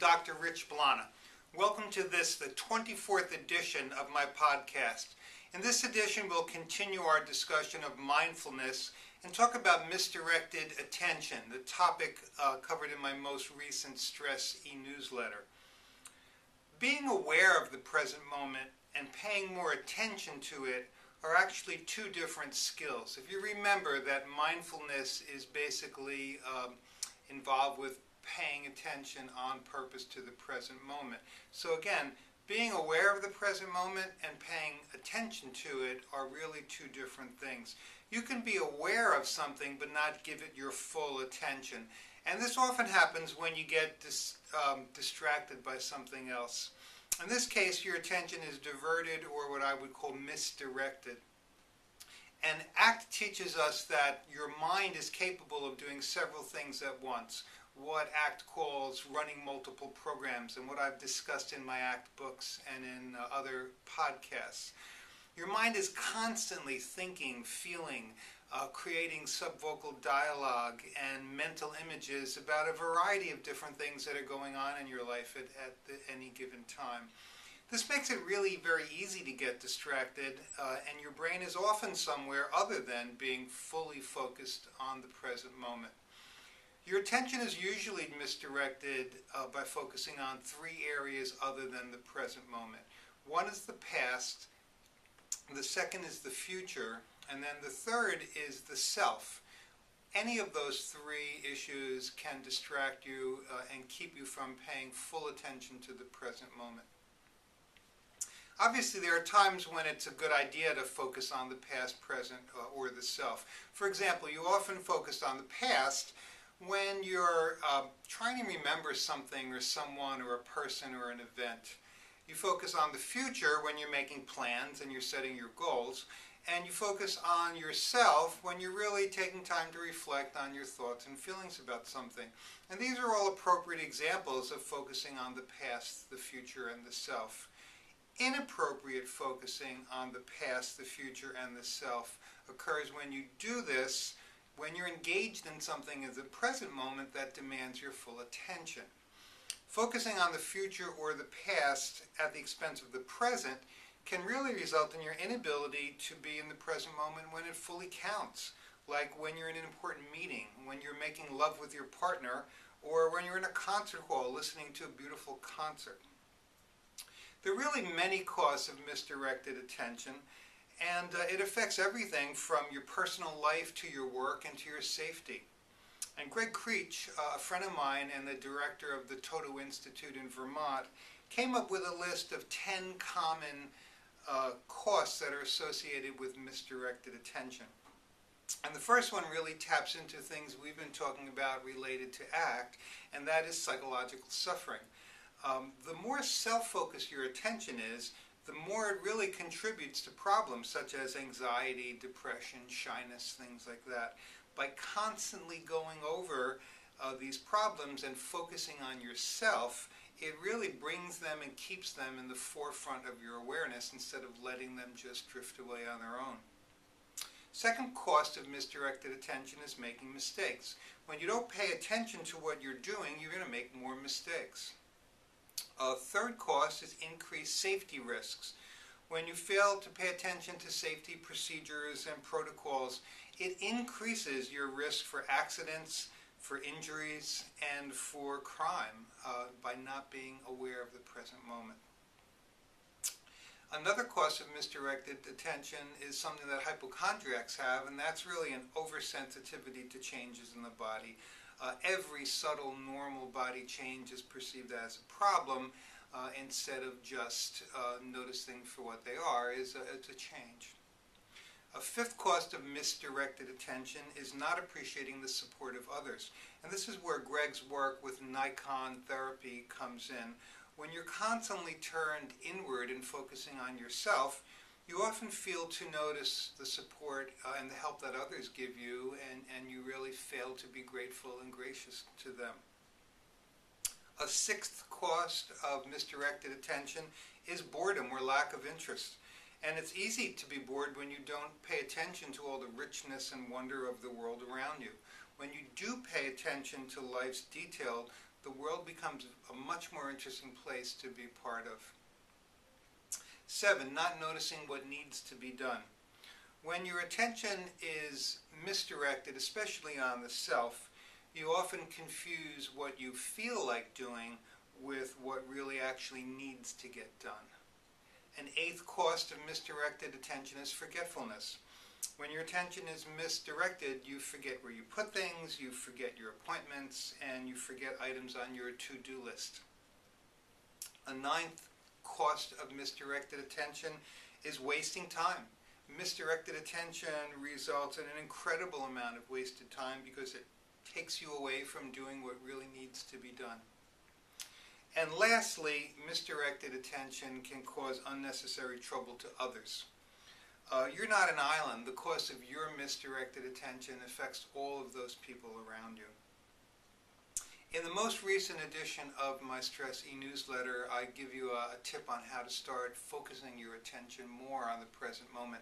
Dr. Rich Blana. Welcome to this, the 24th edition of my podcast. In this edition, we'll continue our discussion of mindfulness and talk about misdirected attention, the topic covered in my most recent Stress e-newsletter. Being aware of the present moment and paying more attention to it are actually two different skills. If you remember that mindfulness is basically involved with paying attention on purpose to the present moment. So again, being aware of the present moment and paying attention to it are really two different things. You can be aware of something but not give it your full attention. And this often happens when you get distracted by something else. In this case, your attention is diverted, or what I would call misdirected. And ACT teaches us that your mind is capable of doing several things at once, what ACT calls running multiple programs, and what I've discussed in my ACT books and in other podcasts. Your mind is constantly thinking, feeling, creating subvocal dialogue and mental images about a variety of different things that are going on in your life at any given time. This makes it really very easy to get distracted, and your brain is often somewhere other than being fully focused on the present moment. Your attention is usually misdirected by focusing on three areas other than the present moment. One is the past, the second is the future, and then the third is the self. Any of those three issues can distract you and keep you from paying full attention to the present moment. Obviously, there are times when it's a good idea to focus on the past, present, or the self. For example, you often focus on the past when you're trying to remember something or someone or a person or an event. You focus on the future when you're making plans and you're setting your goals. And you focus on yourself when you're really taking time to reflect on your thoughts and feelings about something. And these are all appropriate examples of focusing on the past, the future, and the self. Inappropriate focusing on the past, the future, and the self occurs when you do this when you're engaged in something in the present moment that demands your full attention. Focusing on the future or the past at the expense of the present can really result in your inability to be in the present moment when it fully counts, like when you're in an important meeting, when you're making love with your partner, or when you're in a concert hall listening to a beautiful concert. There are really many causes of misdirected attention, and it affects everything from your personal life to your work and to your safety. And Greg Creech, a friend of mine and the director of the Toto Institute in Vermont, came up with a list of 10 common costs that are associated with misdirected attention. And the first one really taps into things we've been talking about related to ACT, and that is psychological suffering. The more self-focused your attention is, the more it really contributes to problems such as anxiety, depression, shyness, things like that. By constantly going over these problems and focusing on yourself, it really brings them and keeps them in the forefront of your awareness instead of letting them just drift away on their own. Second cost of misdirected attention is making mistakes. When you don't pay attention to what you're doing, you're going to make more mistakes. Third cost is increased safety risks. When you fail to pay attention to safety procedures and protocols, it increases your risk for accidents, for injuries, and for crime by not being aware of the present moment. Another cause of misdirected attention is something that hypochondriacs have, and that's really an oversensitivity to changes in the body. Every subtle normal body change is perceived as a problem instead of just noticing for what they are. It's a change. A fifth cost of misdirected attention is not appreciating the support of others. And this is where Greg's work with Nikon therapy comes in. When you're constantly turned inward and focusing on yourself, you often fail to notice the support and the help that others give you, and you really fail to be grateful and gracious to them. A sixth cost of misdirected attention is boredom or lack of interest. And it's easy to be bored when you don't pay attention to all the richness and wonder of the world around you. When you do pay attention to life's detail, the world becomes a much more interesting place to be part of. 7, not noticing what needs to be done. When your attention is misdirected, especially on the self, you often confuse what you feel like doing with what really actually needs to get done. An 8th cost of misdirected attention is forgetfulness. When your attention is misdirected, you forget where you put things, you forget your appointments, and you forget items on your to-do list. A 9th cost of misdirected attention is wasting time. Misdirected attention results in an incredible amount of wasted time because it takes you away from doing what really needs to be done. And lastly, misdirected attention can cause unnecessary trouble to others. You're not an island. The cost of your misdirected attention affects all of those people around you. In the most recent edition of my Stress e-newsletter, I give you a tip on how to start focusing your attention more on the present moment,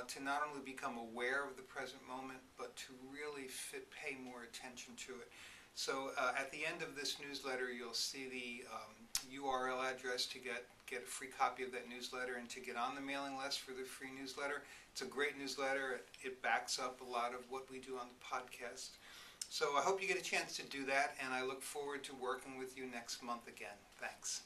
to not only become aware of the present moment, but to really pay more attention to it. So at the end of this newsletter, you'll see the URL address to get a free copy of that newsletter and to get on the mailing list for the free newsletter. It's a great newsletter. It backs up a lot of what we do on the podcast. So I hope you get a chance to do that, and I look forward to working with you next month again. Thanks.